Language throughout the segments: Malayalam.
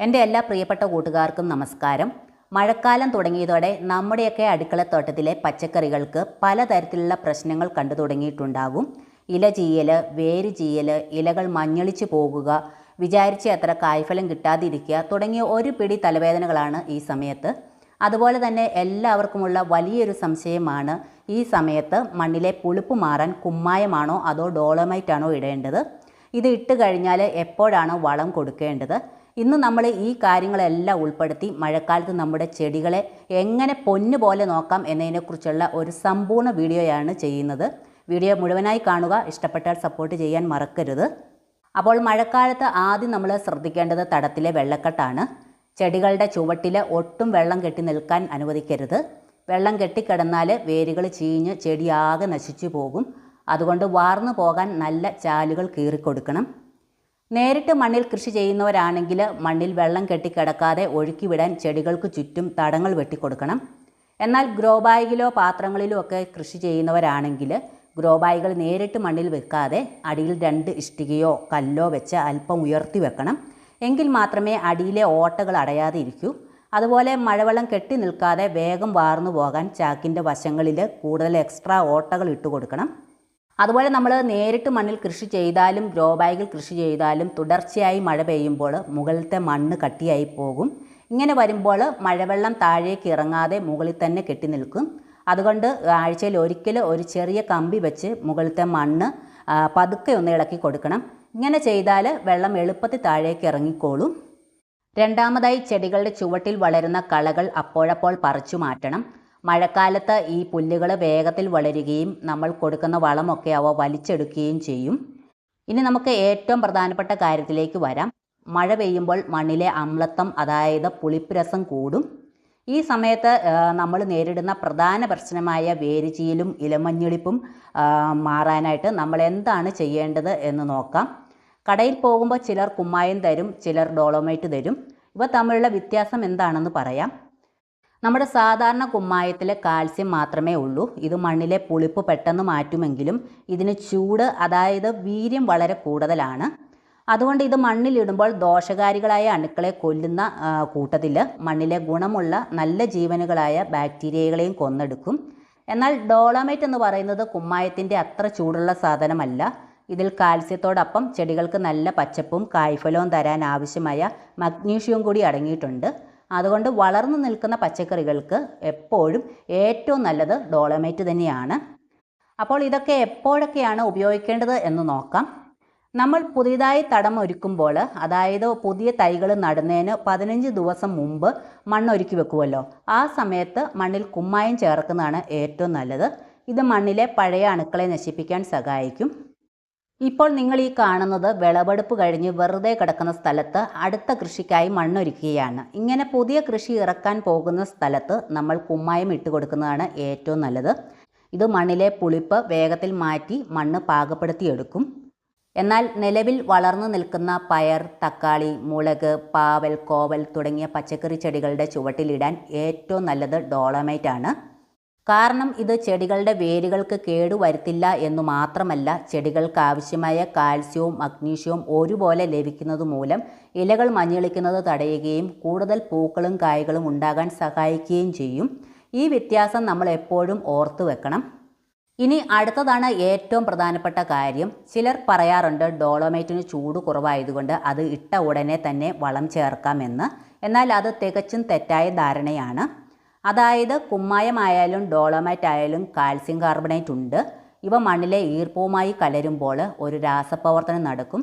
എൻ്റെ എല്ലാ പ്രിയപ്പെട്ട കൂട്ടുകാർക്കും നമസ്കാരം. മഴക്കാലം തുടങ്ങിയതോടെ നമ്മുടെയൊക്കെ അടുക്കളത്തോട്ടത്തിലെ പച്ചക്കറികൾക്ക് പലതരത്തിലുള്ള പ്രശ്നങ്ങൾ കണ്ടു തുടങ്ങിയിട്ടുണ്ടാകും. ഇല ചീയൽ, വേര് ചീയൽ, ഇലകൾ മഞ്ഞളിച്ചു പോകുക, വിചാരിച്ച അത്ര കായ്ഫലം കിട്ടാതിരിക്കുക തുടങ്ങിയ ഒരു പിടി തലവേദനകളാണ് ഈ സമയത്ത്. അതുപോലെ തന്നെ എല്ലാവർക്കുമുള്ള വലിയൊരു സംശയമാണ് ഈ സമയത്ത് മണ്ണിലെ പുളിപ്പ് മാറാൻ കുമ്മായമാണോ അതോ ഡോളമൈറ്റ് ആണോ ഇടേണ്ടത്? ഇത് ഇട്ട് കഴിഞ്ഞാൽ എപ്പോഴാണ് വളം കൊടുക്കേണ്ടത്? ഇന്ന് നമ്മൾ ഈ കാര്യങ്ങളെല്ലാം ഉൾപ്പെടുത്തി മഴക്കാലത്ത് നമ്മുടെ ചെടികളെ എങ്ങനെ പൊന്നുപോലെ നോക്കാം എന്നതിനെക്കുറിച്ചുള്ള ഒരു സമ്പൂർണ്ണ വീഡിയോയാണ് ചെയ്യുന്നത്. വീഡിയോ മുഴുവനായി കാണുക, ഇഷ്ടപ്പെട്ടാൽ സപ്പോർട്ട് ചെയ്യാൻ മറക്കരുത്. അപ്പോൾ മഴക്കാലത്ത് ആദ്യം നമ്മൾ ശ്രദ്ധിക്കേണ്ടത് തടത്തിലെ വെള്ളക്കെട്ടാണ്. ചെടികളുടെ ചുവട്ടിൽ ഒട്ടും വെള്ളം കെട്ടി നിൽക്കാൻ അനുവദിക്കരുത്. വെള്ളം കെട്ടിക്കിടന്നാൽ വേരുകൾ ചീഞ്ഞ് ചെടിയാകെ നശിച്ചു പോകും. അതുകൊണ്ട് വാർന്നു പോകാൻ നല്ല ചാലുകൾ കീറിക്കൊടുക്കണം. നേരിട്ട് മണ്ണിൽ കൃഷി ചെയ്യുന്നവരാണെങ്കിൽ മണ്ണിൽ വെള്ളം കെട്ടിക്കിടക്കാതെ ഒഴുക്കിവിടാൻ ചെടികൾക്ക് ചുറ്റും തടങ്ങൾ വെട്ടിക്കൊടുക്കണം. എന്നാൽ ഗ്രോ ബാഗിലോ പാത്രങ്ങളിലോ ഒക്കെ കൃഷി ചെയ്യുന്നവരാണെങ്കിൽ ഗ്രോ ബാഗുകൾ നേരിട്ട് മണ്ണിൽ വെക്കാതെ അടിയിൽ 2 ഇഷ്ടികയോ കല്ലോ വെച്ച് അല്പം ഉയർത്തി വെക്കണം. എങ്കിൽ മാത്രമേ അടിയിലെ ഓട്ടകൾ അടയാതെ ഇരിക്കൂ. അതുപോലെ മഴവെള്ളം കെട്ടി നിൽക്കാതെ വേഗം വാർന്നു പോകാൻ ചാക്കിൻ്റെ വശങ്ങളിൽ കൂടുതൽ എക്സ്ട്രാ ഓട്ടകൾ ഇട്ട് കൊടുക്കണം. അതുപോലെ നമ്മൾ നേരിട്ട് മണ്ണിൽ കൃഷി ചെയ്താലും ഗ്രോ ബാഗിൽ കൃഷി ചെയ്താലും തുടർച്ചയായി മഴ പെയ്യുമ്പോൾ മുകളിലത്തെ മണ്ണ് കട്ടിയായി പോകും. ഇങ്ങനെ വരുമ്പോൾ മഴവെള്ളം താഴേക്ക് ഇറങ്ങാതെ മുകളിൽ തന്നെ കെട്ടി നിൽക്കും. അതുകൊണ്ട് ആഴ്ചയിൽ ഒരിക്കൽ ഒരു ചെറിയ കമ്പി വെച്ച് മുകളിലത്തെ മണ്ണ് പതുക്കെ ഒന്ന് ഇളക്കി കൊടുക്കണം. ഇങ്ങനെ ചെയ്താൽ വെള്ളം എളുപ്പത്തിൽ താഴേക്ക് ഇറങ്ങിക്കോളും. രണ്ടാമതായി, ചെടികളുടെ ചുവട്ടിൽ വളരുന്ന കളകൾ അപ്പോഴപ്പോൾ പറിച്ചു മാറ്റണം. മഴക്കാലത്ത് ഈ പുല്ലുകൾ വേഗത്തിൽ വളരുകയും നമ്മൾ കൊടുക്കുന്ന വളമൊക്കെ അവ വലിച്ചെടുക്കുകയും ചെയ്യും. ഇനി നമുക്ക് ഏറ്റവും പ്രധാനപ്പെട്ട കാര്യത്തിലേക്ക് വരാം. മഴ പെയ്യുമ്പോൾ മണ്ണിലെ അമ്ലത്വം, അതായത് പുളിപ്പ് രസം കൂടും. ഈ സമയത്ത് നമ്മൾ നേരിടുന്ന പ്രധാന പ്രശ്നമായ വേരുചീയലും ഇലമഞ്ഞളിപ്പും മാറാനായിട്ട് നമ്മൾ എന്താണ് ചെയ്യേണ്ടത് എന്ന് നോക്കാം. കടയിൽ പോകുമ്പോൾ ചിലർ കുമ്മായം തരും, ചിലർ ഡോളോമൈറ്റ് തരും. ഇവ തമ്മിലുള്ള വ്യത്യാസം എന്താണെന്ന് പറയാം. നമ്മുടെ സാധാരണ കുമ്മായത്തിൽ കാൽസ്യം മാത്രമേ ഉള്ളൂ. ഇത് മണ്ണിലെ പുളിപ്പ് പെട്ടെന്ന് മാറ്റുമെങ്കിലും ഇതിന് ചൂട്, അതായത് വീര്യം വളരെ കൂടുതലാണ്. അതുകൊണ്ട് ഇത് മണ്ണിലിടുമ്പോൾ ദോഷകാരികളായ അണുക്കളെ കൊല്ലുന്ന കൂട്ടത്തിൽ മണ്ണിലെ ഗുണമുള്ള നല്ല ജീവനുകളായ ബാക്ടീരിയകളെയും കൊന്നെടുക്കും. എന്നാൽ ഡോളോമൈറ്റ് എന്ന് പറയുന്നത് കുമ്മായത്തിൻ്റെ അത്ര ചൂടുള്ള സാധനമല്ല. ഇതിൽ കാൽസ്യത്തോടൊപ്പം ചെടികൾക്ക് നല്ല പച്ചപ്പും കായ്ഫലവും തരാൻ ആവശ്യമായ മഗ്നീഷ്യവും കൂടി അടങ്ങിയിട്ടുണ്ട്. അതുകൊണ്ട് വളർന്നു നിൽക്കുന്ന പച്ചക്കറികൾക്ക് എപ്പോഴും ഏറ്റവും നല്ലത് ഡോളോമൈറ്റ് തന്നെയാണ്. അപ്പോൾ ഇതൊക്കെ എപ്പോഴൊക്കെയാണ് ഉപയോഗിക്കേണ്ടത് എന്ന് നോക്കാം. നമ്മൾ പുതിയതായി തടം ഒരുക്കുമ്പോൾ, അതായത് പുതിയ തൈകൾ നടുന്നതിന് 15 ദിവസം മുമ്പ് മണ്ണൊരുക്കി വെക്കുമല്ലോ, ആ സമയത്ത് മണ്ണിൽ കുമ്മായം ചേർക്കുന്നതാണ് ഏറ്റവും നല്ലത്. ഇത് മണ്ണിലെ പഴയ അണുക്കളെ നശിപ്പിക്കാൻ സഹായിക്കും. ഇപ്പോൾ നിങ്ങൾ ഈ കാണുന്നത് വിളവെടുപ്പ് കഴിഞ്ഞ് വെറുതെ കിടക്കുന്ന സ്ഥലത്ത് അടുത്ത കൃഷിക്കായി മണ്ണൊരുക്കുകയാണ്. ഇങ്ങനെ പുതിയ കൃഷി ഇറക്കാൻ പോകുന്ന സ്ഥലത്ത് നമ്മൾ കുമ്മായം ഇട്ട് കൊടുക്കുന്നതാണ് ഏറ്റവും നല്ലത്. ഇത് മണ്ണിലെ പുളിപ്പ് വേഗത്തിൽ മാറ്റി മണ്ണ് പാകപ്പെടുത്തിയെടുക്കും. എന്നാൽ നിലവിൽ വളർന്നു നിൽക്കുന്ന പയർ, തക്കാളി, മുളക്, പാവൽ, കോവൽ തുടങ്ങിയ പച്ചക്കറി ചെടികളുടെ ചുവട്ടിലിടാൻ ഏറ്റവും നല്ലത് ഡോളോമൈറ്റ് ആണ്. കാരണം ഇത് ചെടികളുടെ വേരുകൾക്ക് കേടുവരുത്തില്ല എന്നു മാത്രമല്ല, ചെടികൾക്ക് ആവശ്യമായ കാൽസ്യവും മഗ്നീഷ്യവും ഒരുപോലെ ലഭിക്കുന്നത് മൂലം ഇലകൾ മഞ്ഞളിക്കുന്നത് തടയുകയും കൂടുതൽ പൂക്കളും കായ്കളും ഉണ്ടാകാൻ സഹായിക്കുകയും ചെയ്യും. ഈ വ്യത്യാസം നമ്മൾ എപ്പോഴും ഓർത്തു വെക്കണം. ഇനി അടുത്തതാണ് ഏറ്റവും പ്രധാനപ്പെട്ട കാര്യം. ചിലർ പറയാറുണ്ട് ഡോളോമൈറ്റിന് ചൂട് കുറവായതുകൊണ്ട് അത് ഇട്ട ഉടനെ തന്നെ വളം ചേർക്കാമെന്ന്. എന്നാൽ അത് തികച്ചും തെറ്റായ ധാരണയാണ്. അതായത് കുമ്മായമായാലും ഡോളോമൈറ്റ് ആയാലും കാൽസ്യം കാർബണേറ്റ് ഉണ്ട്. ഇവ മണ്ണിലെ ഈർപ്പവുമായി കലരുമ്പോൾ ഒരു രാസപ്രവർത്തനം നടക്കും.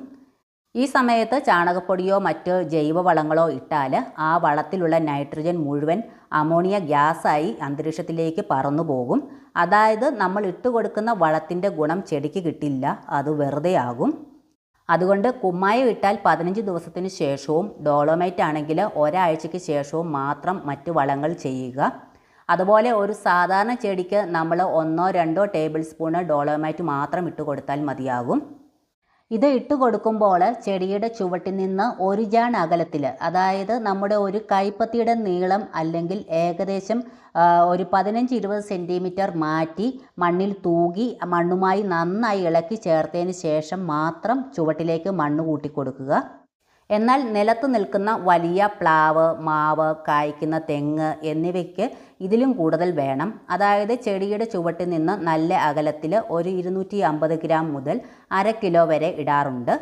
ഈ സമയത്ത് ചാണകപ്പൊടിയോ മറ്റ് ജൈവവളങ്ങളോ ഇട്ടാൽ ആ വളത്തിലുള്ള നൈട്രജൻ മുഴുവൻ അമോണിയ ഗ്യാസായി അന്തരീക്ഷത്തിലേക്ക് പറന്നു പോകും. അതായത് നമ്മൾ ഇട്ട് കൊടുക്കുന്ന വളത്തിൻ്റെ ഗുണം ചെടിക്ക് കിട്ടില്ല, അത് വെറുതെ ആകും. അതുകൊണ്ട് കുമ്മായം ഇട്ടാൽ 15 ദിവസത്തിന് ശേഷവും ഡോളോമൈറ്റ് ആണെങ്കിൽ ഒരാഴ്ചയ്ക്ക് ശേഷവും മാത്രം മറ്റ് വളങ്ങൾ ചെയ്യുക. അതുപോലെ ഒരു സാധാരണ ചെടിക്ക് നമ്മൾ 1-2 ടേബിൾ സ്പൂണ് ഡോളോമൈറ്റ് മാത്രം ഇട്ട് കൊടുത്താൽ മതിയാകും. ഇത് ഇട്ട് കൊടുക്കുമ്പോൾ ചെടിയുടെ ചുവട്ടിൽ നിന്ന് 1 ജാൺ അകലത്തിൽ, അതായത് നമ്മുടെ ഒരു കൈപ്പത്തിയുടെ നീളം അല്ലെങ്കിൽ ഏകദേശം ഒരു 15-20 സെൻറ്റിമീറ്റർ മാറ്റി മണ്ണിൽ തൂകി മണ്ണുമായി നന്നായി ഇളക്കി ചേർത്തതിന് ശേഷം മാത്രം ചുവട്ടിലേക്ക് മണ്ണ് കൂട്ടി കൊടുക്കുക. എന്നാൽ നിലത്ത് നിൽക്കുന്ന വലിയ പ്ലാവ്, മാവ്, കായ്ക്കുന്ന തെങ്ങ് എന്നിവയ്ക്ക് ഇതിലും കൂടുതൽ വേണം. അതായത് ചെടിയുടെ ചുവട്ടിൽ നിന്ന് നല്ല അകലത്തിൽ ഒരു 250 ഗ്രാം മുതൽ 1/2 കിലോ വരെ ഇടാറുണ്ട്.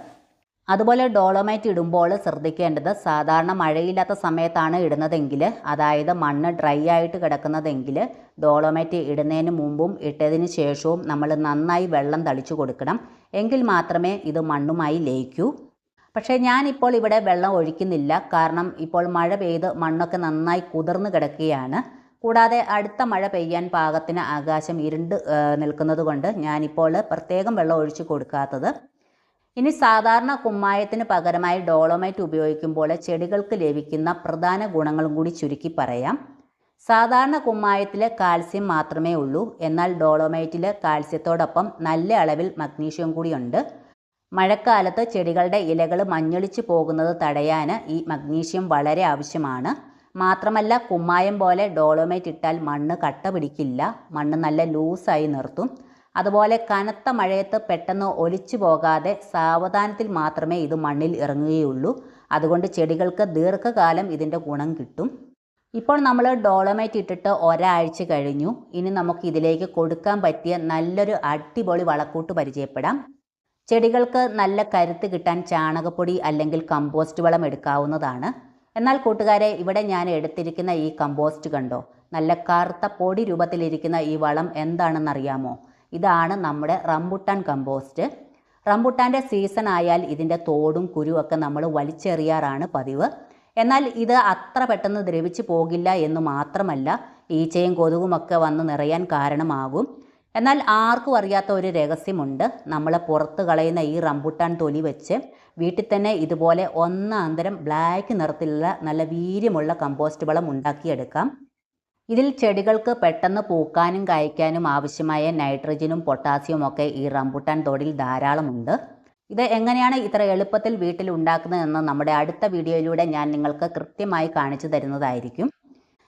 അതുപോലെ ഡോളോമൈറ്റ് ഇടുമ്പോൾ ശ്രദ്ധിക്കേണ്ടത്, സാധാരണ മഴയില്ലാത്ത സമയത്താണ് ഇടുന്നതെങ്കിൽ, അതായത് മണ്ണ് ഡ്രൈ ആയിട്ട് കിടക്കുന്നതെങ്കിൽ ഡോളോമൈറ്റ് ഇടുന്നതിന് മുമ്പും ഇട്ടതിന് ശേഷവും നമ്മൾ നന്നായി വെള്ളം തളിച്ചു കൊടുക്കണം. എങ്കിൽ മാത്രമേ ഇത് മണ്ണുമായി ലയിക്കൂ. പക്ഷേ ഞാനിപ്പോൾ ഇവിടെ വെള്ളം ഒഴിക്കുന്നില്ല. കാരണം ഇപ്പോൾ മഴ പെയ്ത് മണ്ണൊക്കെ നന്നായി കുതിർന്ന് കിടക്കുകയാണ്. കൂടാതെ അടുത്ത മഴ പെയ്യാൻ പാകത്തിന് ആകാശം ഇരുണ്ട് നിൽക്കുന്നത് കൊണ്ട് ഞാനിപ്പോൾ പ്രത്യേകം വെള്ളം ഒഴിച്ചു കൊടുക്കാത്തത്. ഇനി സാധാരണ കുമ്മായത്തിന് പകരമായി ഡോളോമൈറ്റ് ഉപയോഗിക്കുമ്പോൾ ചെടികൾക്ക് ലഭിക്കുന്ന പ്രധാന ഗുണങ്ങളും കൂടി ചുരുക്കി പറയാം. സാധാരണ കുമ്മായത്തിൽ കാൽസ്യം മാത്രമേ ഉള്ളൂ. എന്നാൽ ഡോളോമൈറ്റിൽ കാൽസ്യത്തോടൊപ്പം നല്ല അളവിൽ മഗ്നീഷ്യം കൂടിയുണ്ട്. മഴക്കാലത്ത് ചെടികളുടെ ഇലകൾ മഞ്ഞളിച്ച് പോകുന്നത് തടയാൻ ഈ മഗ്നീഷ്യം വളരെ ആവശ്യമാണ്. മാത്രമല്ല കുമ്മായം പോലെ ഡോളോമൈറ്റ് ഇട്ടാൽ മണ്ണ് കട്ട പിടിക്കില്ല, മണ്ണ് നല്ല ലൂസായി നിർത്തും. അതുപോലെ കനത്ത മഴയത്ത് പെട്ടെന്ന് ഒലിച്ചു പോകാതെ സാവധാനത്തിൽ മാത്രമേ ഇത് മണ്ണിൽ ഇറങ്ങുകയുള്ളൂ. അതുകൊണ്ട് ചെടികൾക്ക് ദീർഘകാലം ഇതിൻ്റെ ഗുണം കിട്ടും. ഇപ്പോൾ നമ്മൾ ഡോളോമൈറ്റ് ഇട്ടിട്ട് ഒരാഴ്ച കഴിഞ്ഞു. ഇനി നമുക്ക് ഇതിലേക്ക് കൊടുക്കാൻ പറ്റിയ നല്ലൊരു അടിപൊളി വളക്കൂട്ട് പരിചയപ്പെടാം. ചെടികൾക്ക് നല്ല കരുത്ത് കിട്ടാൻ ചാണകപ്പൊടി അല്ലെങ്കിൽ കമ്പോസ്റ്റ് വളം എടുക്കാവുന്നതാണ്. എന്നാൽ കൂട്ടുകാരെ, ഇവിടെ ഞാൻ എടുത്തിരിക്കുന്ന ഈ കമ്പോസ്റ്റ് കണ്ടോ, നല്ല കറുത്ത പൊടി രൂപത്തിലിരിക്കുന്ന ഈ വളം എന്താണെന്നറിയാമോ? ഇതാണ് നമ്മുടെ റംബുട്ടാൻ കമ്പോസ്റ്റ്. റംബുട്ടാൻ്റെ സീസൺ ആയാൽ ഇതിൻ്റെ തോടും കുരുവൊക്കെ നമ്മൾ വലിച്ചെറിയാറാണ് പതിവ്. എന്നാൽ ഇത് അത്ര പെട്ടെന്ന് ദ്രവിച്ചു പോകില്ല എന്ന് മാത്രമല്ല, ഈച്ചയും കൊതുകുമൊക്കെ വന്ന് നിറയാൻ കാരണമാകും. എന്നാൽ ആർക്കും അറിയാത്ത ഒരു രഹസ്യമുണ്ട്. നമ്മൾ പുറത്ത് കളയുന്ന ഈ റംബുട്ടാൻ തൊലി വെച്ച് വീട്ടിൽ തന്നെ ഇതുപോലെ ഒന്നാന്തരം ബ്ലാക്ക് നിറത്തിലുള്ള നല്ല വീര്യമുള്ള കമ്പോസ്റ്റ് വളം ഉണ്ടാക്കിയെടുക്കാം. ഇതിൽ ചെടികൾക്ക് പെട്ടെന്ന് പൂക്കാനും കായ്ക്കാനും ആവശ്യമായ നൈട്രജനും പൊട്ടാസ്യവും ഒക്കെ ഈ റംബുട്ടാൻ തൊടിയിൽ ധാരാളമുണ്ട്. ഇത് എങ്ങനെയാണ് ഇത്ര എളുപ്പത്തിൽ വീട്ടിൽ ഉണ്ടാക്കുന്നതെന്ന് നമ്മുടെ അടുത്ത വീഡിയോയിലൂടെ ഞാൻ നിങ്ങൾക്ക് കൃത്യമായി കാണിച്ചു തരുന്നതായിരിക്കും.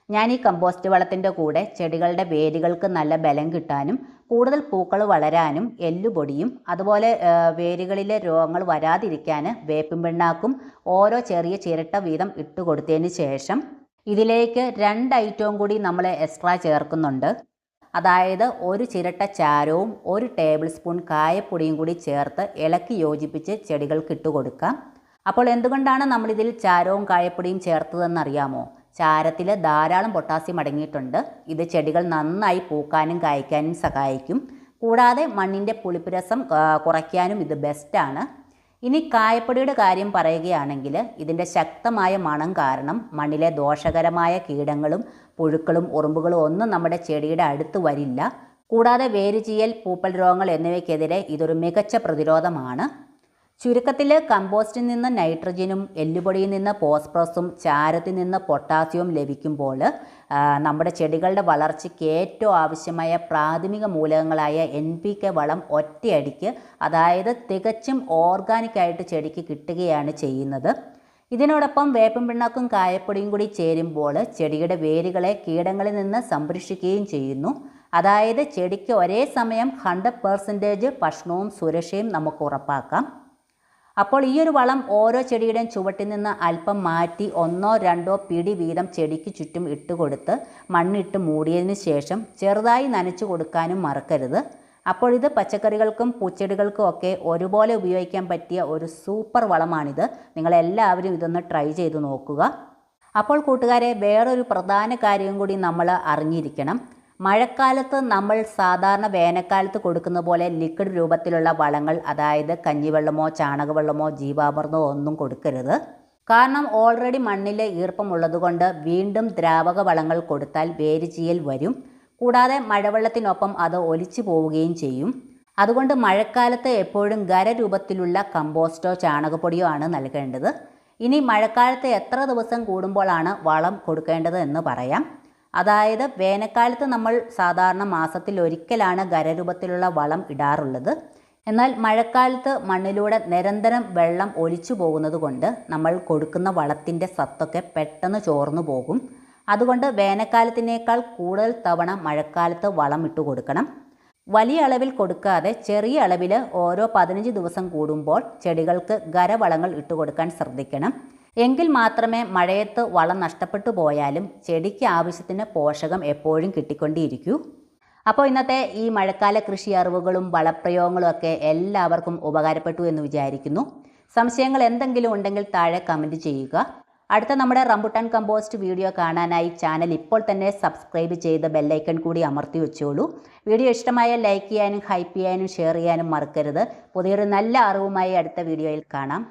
ഞാൻ ഈ കമ്പോസ്റ്റ് വളത്തിൻ്റെ കൂടെ ചെടികളുടെ വേരുകൾക്ക് നല്ല ബലം കിട്ടാനും കൂടുതൽ പൂക്കൾ വളരാനും എല്ലുപൊടിയും അതുപോലെ വേരുകളിലെ രോഗങ്ങൾ വരാതിരിക്കാൻ വേപ്പിൻ പിണ്ണാക്കും ഓരോ ചെറിയ ചിരട്ട വീതം ഇട്ട് കൊടുത്തതിന് ശേഷം ഇതിലേക്ക് 2 ഐറ്റവും കൂടി നമ്മൾ എക്സ്ട്രാ ചേർക്കുന്നുണ്ട്. അതായത് ഒരു ചിരട്ട ചാരവും 1 ടേബിൾ സ്പൂൺ കായപ്പൊടിയും കൂടി ചേർത്ത് ഇളക്കി യോജിപ്പിച്ച് ചെടികൾക്ക് ഇട്ട് കൊടുക്കാം. അപ്പോൾ എന്തുകൊണ്ടാണ് നമ്മളിതിൽ ചാരവും കായപ്പൊടിയും ചേർത്തതെന്നറിയാമോ? ചാരത്തിൽ ധാരാളം പൊട്ടാസ്യം അടങ്ങിയിട്ടുണ്ട്. ഇത് ചെടികൾ നന്നായി പൂക്കാനും കായ്ക്കാനും സഹായിക്കും. കൂടാതെ മണ്ണിൻ്റെ പുളിപ്പ് രസം കുറയ്ക്കാനും ഇത് ബെസ്റ്റാണ്. ഇനി കായപ്പൊടിയുടെ കാര്യം പറയുകയാണെങ്കിൽ ഇതിൻ്റെ ശക്തമായ മണം കാരണം മണ്ണിലെ ദോഷകരമായ കീടങ്ങളും പുഴുക്കളും ഉറുമ്പുകളും ഒന്നും നമ്മുടെ ചെടിയുടെ അടുത്ത് വരില്ല. കൂടാതെ വേരുചീയൽ, പൂപ്പൽ രോഗങ്ങൾ എന്നിവയ്ക്കെതിരെ ഇതൊരു മികച്ച പ്രതിരോധമാണ്. ചുരുക്കത്തിൽ കമ്പോസ്റ്റിൽ നിന്ന് നൈട്രജനും എല്ലുപൊടിയിൽ നിന്ന് ഫോസ്ഫറസും ചാരത്തിൽ നിന്ന് പൊട്ടാസ്യവും ലഭിക്കുമ്പോൾ നമ്മുടെ ചെടികളുടെ വളർച്ചയ്ക്ക് ഏറ്റവും ആവശ്യമായ പ്രാഥമിക മൂലകങ്ങളായ NPK വളം ഒറ്റയടിക്ക്, അതായത് തികച്ചും ഓർഗാനിക്കായിട്ട് ചെടിക്ക് കിട്ടുകയാണ് ചെയ്യുന്നത്. ഇതിനോടൊപ്പം വേപ്പിൻ പിണ്ണാക്കും കായപ്പൊടിയും കൂടി ചേരുമ്പോൾ ചെടിയുടെ വേരുകളെ കീടങ്ങളിൽ നിന്ന് സംരക്ഷിക്കുകയും ചെയ്യുന്നു. അതായത് ചെടിക്ക് ഒരേ സമയം 100% ഭക്ഷണവും സുരക്ഷയും നമുക്ക് ഉറപ്പാക്കാം. അപ്പോൾ ഈ ഒരു വളം ഓരോ ചെടിയുടെയും ചുവട്ടിൽ നിന്ന് അല്പം മാറ്റി 1-2 പിടി വീതം ചെടിക്ക് ചുറ്റും ഇട്ട് കൊടുത്ത് മണ്ണിട്ട് മൂടിയതിന് ശേഷം ചെറുതായി നനച്ചു കൊടുക്കാനും മറക്കരുത്. അപ്പോൾ ഇത് പച്ചക്കറികൾക്കും പൂച്ചെടികൾക്കും ഒക്കെ ഒരുപോലെ ഉപയോഗിക്കാൻ പറ്റിയ ഒരു സൂപ്പർ വളമാണിത്. നിങ്ങളെല്ലാവരും ഇതൊന്ന് ട്രൈ ചെയ്ത് നോക്കുക. അപ്പോൾ കൂട്ടുകാരെ, വേറൊരു പ്രധാന കാര്യം കൂടി നമ്മൾ അറിഞ്ഞിരിക്കണം. മഴക്കാലത്ത് നമ്മൾ സാധാരണ വേനൽക്കാലത്ത് കൊടുക്കുന്ന പോലെ ലിക്വിഡ് രൂപത്തിലുള്ള വളങ്ങൾ, അതായത് കഞ്ഞിവെള്ളമോ ചാണകവെള്ളമോ ജീവാമൃതമോ ഒന്നും കൊടുക്കരുത്. കാരണം ഓൾറെഡി മണ്ണിൽ ഈർപ്പമുള്ളതുകൊണ്ട് വീണ്ടും ദ്രാവക വളങ്ങൾ കൊടുത്താൽ വേരുചീയൽ വരും. കൂടാതെ മഴവെള്ളത്തിനൊപ്പം അത് ഒലിച്ചു പോവുകയും ചെയ്യും. അതുകൊണ്ട് മഴക്കാലത്ത് എപ്പോഴും ഖരരൂപത്തിലുള്ള കമ്പോസ്റ്റോ ചാണകപ്പൊടിയോ ആണ് നൽകേണ്ടത്. ഇനി മഴക്കാലത്ത് എത്ര ദിവസം കൂടുമ്പോഴാണ് വളം കൊടുക്കേണ്ടത് എന്ന് പറയാം. അതായത് വേനൽക്കാലത്ത് നമ്മൾ സാധാരണ മാസത്തിൽ ഒരിക്കലാണ് ഖരരൂപത്തിലുള്ള വളം ഇടാറുള്ളത്. എന്നാൽ മഴക്കാലത്ത് മണ്ണിലൂടെ നിരന്തരം വെള്ളം ഒലിച്ചു പോകുന്നത് കൊണ്ട് നമ്മൾ കൊടുക്കുന്ന വളത്തിൻ്റെ സത്തൊക്കെ പെട്ടെന്ന് ചോർന്നു പോകും. അതുകൊണ്ട് വേനൽക്കാലത്തിനേക്കാൾ കൂടുതൽ തവണ മഴക്കാലത്ത് വളം ഇട്ട് കൊടുക്കണം. വലിയ അളവിൽ കൊടുക്കാതെ ചെറിയ അളവിൽ ഓരോ 15 ദിവസം കൂടുമ്പോൾ ചെടികൾക്ക് ഖരവളങ്ങൾ ഇട്ടുകൊടുക്കാൻ ശ്രദ്ധിക്കണം. എങ്കിൽ മാത്രമേ മഴയത്ത് വളം നഷ്ടപ്പെട്ടു പോയാലും ചെടിക്ക് ആവശ്യത്തിന് പോഷകം എപ്പോഴും കിട്ടിക്കൊണ്ടിരിക്കൂ. അപ്പോൾ ഇന്നത്തെ ഈ മഴക്കാല കൃഷി അറിവുകളും വളപ്രയോഗങ്ങളും ഒക്കെ എല്ലാവർക്കും ഉപകാരപ്പെട്ടു എന്ന് വിചാരിക്കുന്നു. സംശയങ്ങൾ എന്തെങ്കിലും ഉണ്ടെങ്കിൽ താഴെ കമൻറ്റ് ചെയ്യുക. അടുത്ത നമ്മുടെ റംബുട്ടാൻ കമ്പോസ്റ്റ് വീഡിയോ കാണാനായി ചാനൽ ഇപ്പോൾ തന്നെ സബ്സ്ക്രൈബ് ചെയ്ത് ബെല്ലൈക്കൺ കൂടി അമർത്തി വെച്ചോളൂ. വീഡിയോ ഇഷ്ടമായ ലൈക്ക് ചെയ്യാനും ഹൈപ്പ് ചെയ്യാനും ഷെയർ ചെയ്യാനും മറക്കരുത്. പുതിയൊരു നല്ല അറിവുമായി അടുത്ത വീഡിയോയിൽ കാണാം.